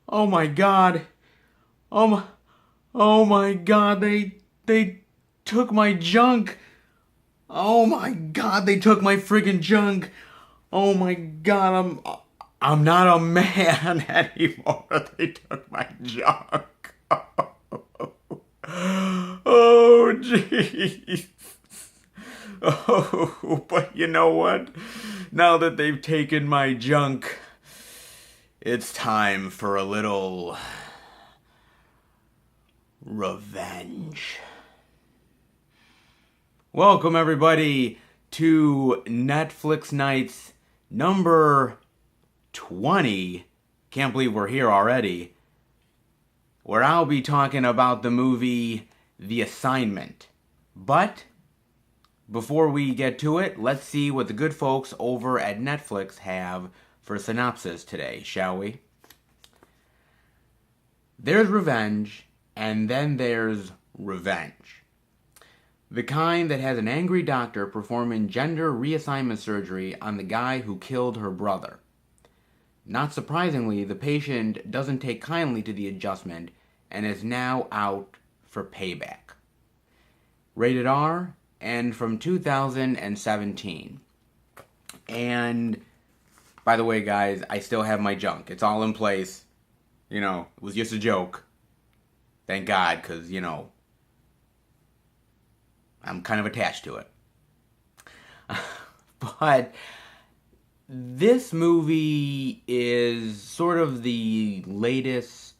Oh my god. Oh my, oh my god, they took my junk. Oh my god, they took my friggin' junk. Oh my god, I'm not a man anymore. They took my junk. Oh jeez. Oh, but you know what? Now that they've taken my junk, it's time for a little revenge. Welcome, everybody, to Netflix Nights number 20. Can't believe we're here already. Where I'll be talking about the movie The Assignment. But before we get to it, let's see what the good folks over at Netflix have for synopsis today, shall we? There's revenge, and then there's revenge. The kind that has an angry doctor performing gender reassignment surgery on the guy who killed her brother. Not surprisingly, the patient doesn't take kindly to the adjustment and is now out for payback. Rated R, and from 2017. And by the way, guys, I still have my junk. It's all in place. You know, it was just a joke. Thank God, because, you know, I'm kind of attached to it. But this movie is sort of the latest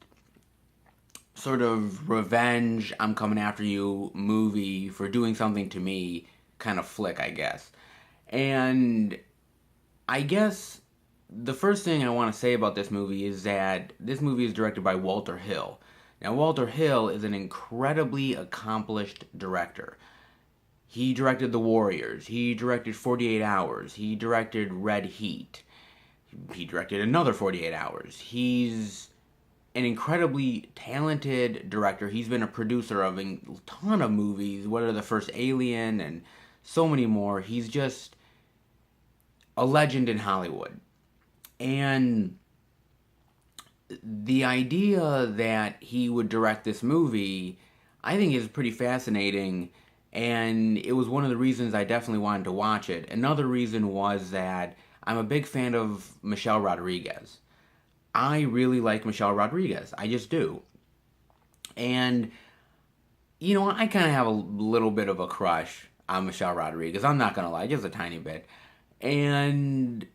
sort of revenge, I'm coming after you movie for doing something to me kind of flick, I guess. And I guess the first thing I want to say about this movie is that this movie is directed by Walter Hill. Now, Walter Hill is an incredibly accomplished director. He directed The Warriors. He directed 48 Hours. He directed Red Heat. He directed another 48 Hours. He's an incredibly talented director. He's been a producer of a ton of movies, whether the first Alien and so many more. He's just a legend in Hollywood. And the idea that he would direct this movie, I think, is pretty fascinating. And it was one of the reasons I definitely wanted to watch it. Another reason was that I'm a big fan of Michelle Rodriguez. I really like Michelle Rodriguez. I just do. And, you know, I kind of have a little bit of a crush on Michelle Rodriguez. I'm not going to lie, just a tiny bit. And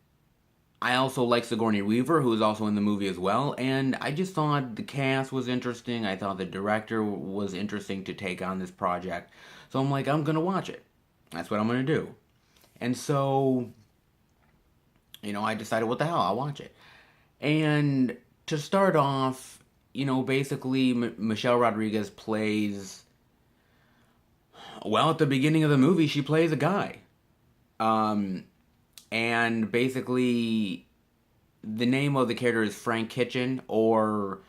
I also like Sigourney Weaver, who is also in the movie as well. And I just thought the cast was interesting. I thought the director was interesting to take on this project. So I'm like, I'm going to watch it. That's what I'm going to do. And so, you know, I decided, what the hell, I'll watch it. And to start off, you know, basically Michelle Rodriguez plays, well, at the beginning of the movie, she plays a guy. And basically, the name of the character is Frank Kitchen, or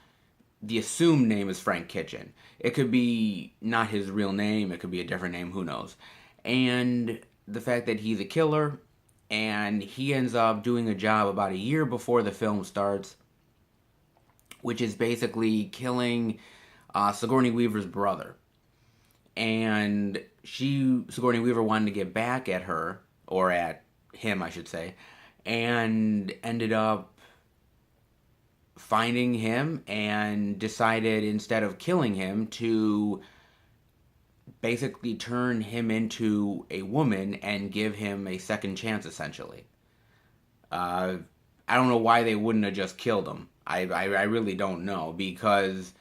the assumed name is Frank Kitchen. It could be not his real name, it could be a different name, who knows. And the fact that he's a killer, and he ends up doing a job about a year before the film starts, which is basically killing Sigourney Weaver's brother. And Sigourney Weaver, wanted to get back at her, or at him, I should say, and ended up finding him and decided, instead of killing him, to basically turn him into a woman and give him a second chance, essentially. I don't know why they wouldn't have just killed him. I really don't know, because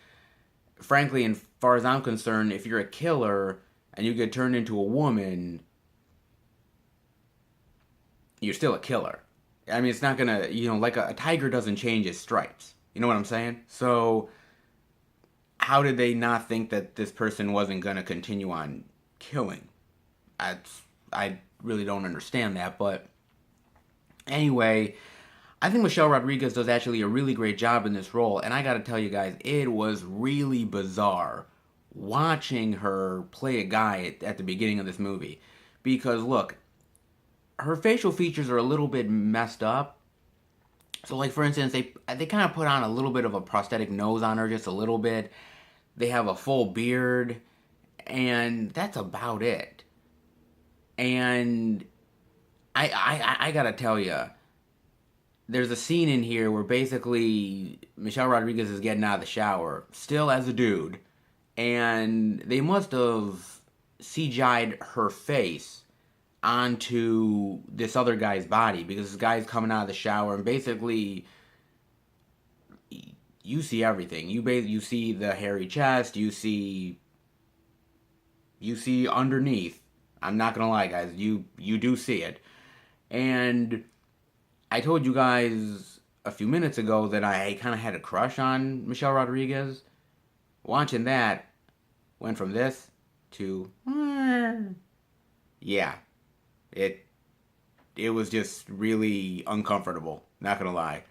frankly, as far as I'm concerned, if you're a killer and you get turned into a woman, you're still a killer. I mean, it's not gonna, you know, like a tiger doesn't change his stripes. You know what I'm saying? So how did they not think that this person wasn't gonna continue on killing? I really don't understand that, but anyway, I think Michelle Rodriguez does actually a really great job in this role, and I gotta tell you guys, it was really bizarre watching her play a guy at the beginning of this movie. Because look, her facial features are a little bit messed up, So, like for instance, they kind of put on a little bit of a prosthetic nose on her, just a little bit. They have a full beard, and that's about it. And I gotta tell you, there's a scene in here where basically Michelle Rodriguez is getting out of the shower, still as a dude, and they must have CGI'd her face onto this other guy's body because this guy's coming out of the shower and basically you see everything. You see the hairy chest, you see underneath. I'm not gonna lie, guys. You do see it, and I told you guys a few minutes ago that I kind of had a crush on Michelle Rodriguez. Watching that went from this to yeah, it it was just really uncomfortable. Not gonna lie.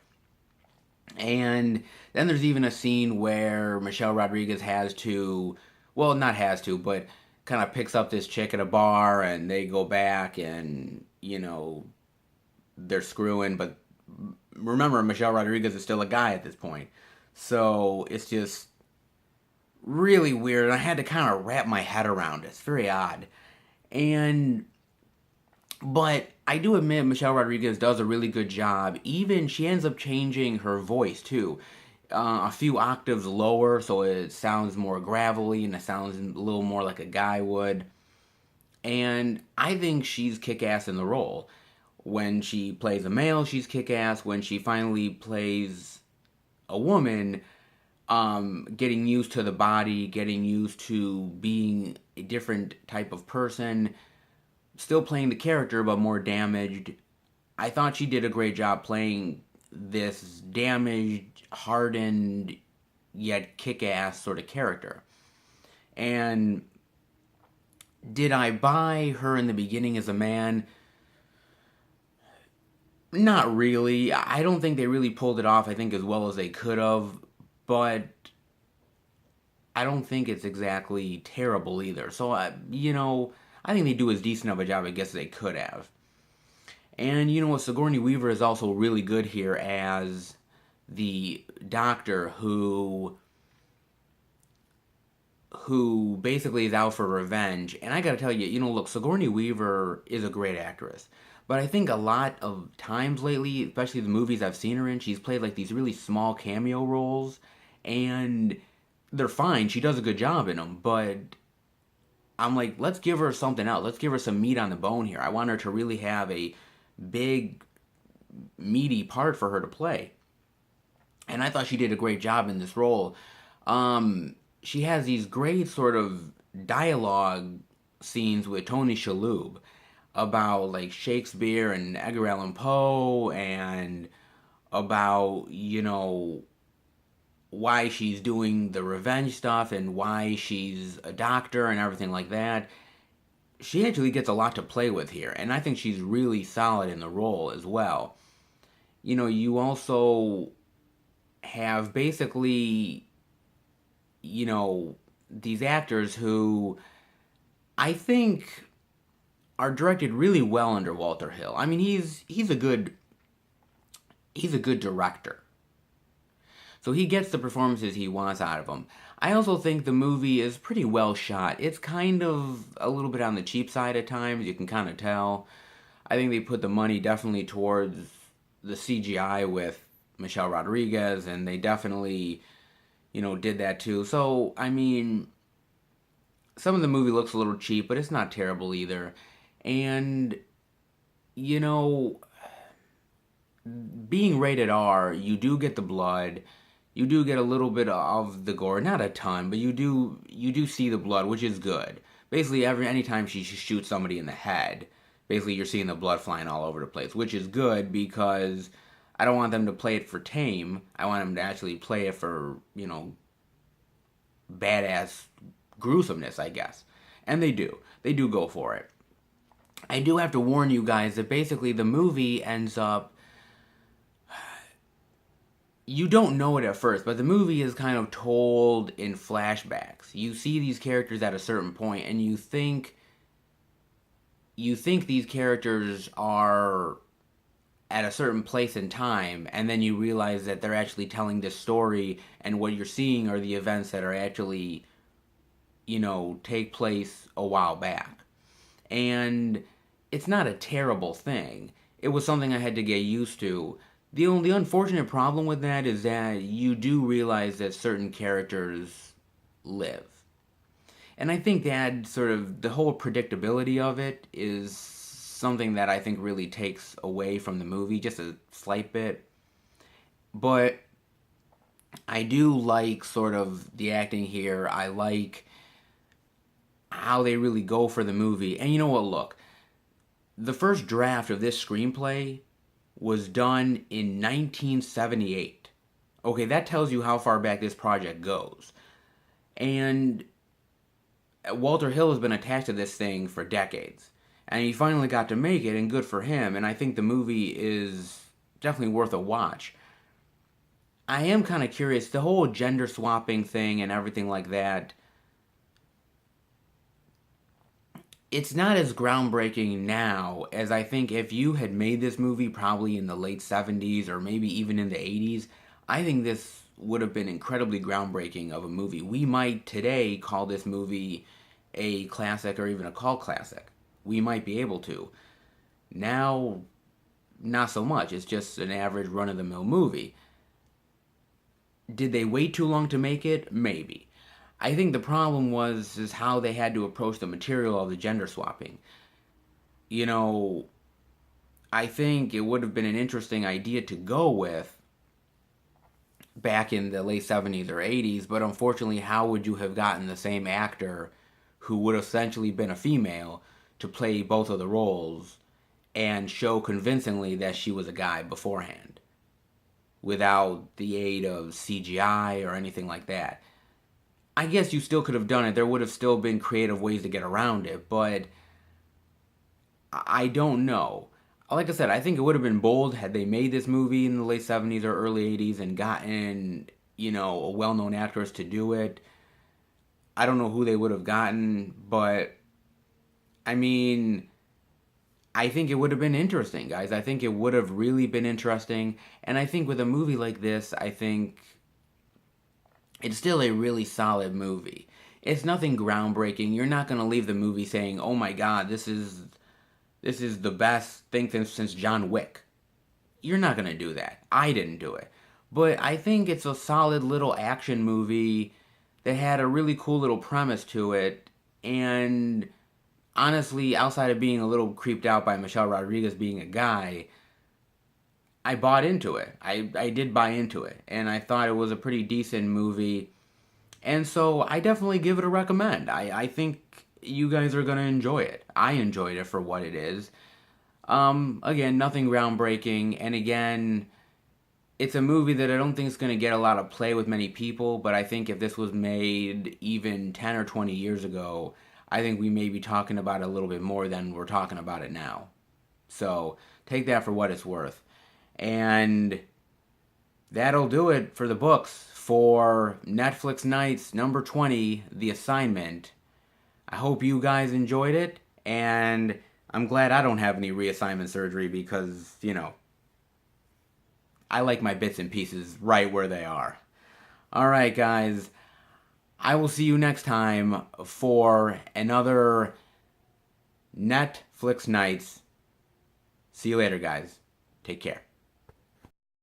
And then there's even a scene where Michelle Rodriguez has to, well, not has to, but kind of picks up this chick at a bar and they go back and, they're screwing. But remember, Michelle Rodriguez is still a guy at this point. So it's just really weird. And I had to kind of wrap my head around it. It's very odd. And but I do admit Michelle Rodriguez does a really good job. Even she ends up changing her voice too. A few octaves lower so it sounds more gravelly and it sounds a little more like a guy would. And I think she's kick ass in the role. When she plays a male, she's kick ass. When she finally plays a woman, getting used to the body, getting used to being a different type of person, still playing the character but more damaged. I thought she did a great job playing this damaged, hardened, yet kick-ass sort of character. And did I buy her in the beginning as a man? Not really. I don't think they really pulled it off, I think, as well as they could have. But I don't think it's exactly terrible either. So, I think they do as decent of a job, I guess, as they could have. And, Sigourney Weaver is also really good here as the doctor who basically is out for revenge. And I gotta tell you, look, Sigourney Weaver is a great actress. But I think a lot of times lately, especially the movies I've seen her in, she's played like these really small cameo roles. And they're fine. She does a good job in them. But I'm like, let's give her something else. Let's give her some meat on the bone here. I want her to really have a big, meaty part for her to play. And I thought she did a great job in this role. She has these great sort of dialogue scenes with Tony Shalhoub about like Shakespeare and Edgar Allan Poe and about, why she's doing the revenge stuff and why she's a doctor and everything like that. She actually gets a lot to play with here, and I think she's really solid in the role as well. You also have basically, these actors who I think are directed really well under Walter Hill. I mean, he's a good director. So he gets the performances he wants out of them. I also think the movie is pretty well shot. It's kind of a little bit on the cheap side at times, you can kind of tell. I think they put the money definitely towards the CGI with Michelle Rodriguez, and they definitely, did that too. So, I mean, some of the movie looks a little cheap, but it's not terrible either. And, being rated R, you do get the blood. You do get a little bit of the gore, not a ton, but you do see the blood, which is good. Basically, anytime she shoots somebody in the head, basically you're seeing the blood flying all over the place, which is good because I don't want them to play it for tame. I want them to actually play it for, badass gruesomeness, I guess. And they do. They do go for it. I do have to warn you guys that basically the movie ends up, you don't know it at first, but the movie is kind of told in flashbacks. You see these characters at a certain point, and you think these characters are at a certain place in time, and then you realize that they're actually telling this story, and what you're seeing are the events that are actually, take place a while back. And it's not a terrible thing. It was something I had to get used to. The only unfortunate problem with that is that you do realize that certain characters live. And I think that sort of the whole predictability of it is something that I think really takes away from the movie just a slight bit. But I do like sort of the acting here. I like how they really go for the movie. And you know what? Look, the first draft of this screenplay was done in 1978. Okay, that tells you how far back this project goes. And Walter Hill has been attached to this thing for decades. And he finally got to make it, and good for him. And I think the movie is definitely worth a watch. I am kind of curious, the whole gender swapping thing and everything like that, it's not as groundbreaking now as I think if you had made this movie probably in the late 70s or maybe even in the 80s, I think this would have been incredibly groundbreaking of a movie. We might today call this movie a classic or even a cult classic. We might be able to. Now, not so much. It's just an average run-of-the-mill movie. Did they wait too long to make it? Maybe. I think the problem is how they had to approach the material of the gender swapping. I think it would have been an interesting idea to go with back in the late 70s or 80s, but unfortunately, how would you have gotten the same actor who would have essentially been a female to play both of the roles and show convincingly that she was a guy beforehand without the aid of CGI or anything like that? I guess you still could have done it. There would have still been creative ways to get around it, but I don't know. Like I said, I think it would have been bold had they made this movie in the late 70s or early 80s and gotten, a well-known actress to do it. I don't know who they would have gotten, but I mean, I think it would have been interesting, guys. I think it would have really been interesting. And I think with a movie like this, I think it's still a really solid movie. It's nothing groundbreaking. You're not going to leave the movie saying, "Oh my God, this is the best thing since John Wick." You're not going to do that. I didn't do it. But I think it's a solid little action movie that had a really cool little premise to it. And honestly, outside of being a little creeped out by Michelle Rodriguez being a guy, I bought into it. I did buy into it. And I thought it was a pretty decent movie. And so I definitely give it a recommend. I think you guys are going to enjoy it. I enjoyed it for what it is. Again, nothing groundbreaking. And again, it's a movie that I don't think is going to get a lot of play with many people. But I think if this was made even 10 or 20 years ago, I think we may be talking about it a little bit more than we're talking about it now. So take that for what it's worth. And that'll do it for the books for Netflix Nights number 20, The Assignment. I hope you guys enjoyed it, and I'm glad I don't have any reassignment surgery because, I like my bits and pieces right where they are. Alright, guys. I will see you next time for another Netflix Nights. See you later, guys. Take care.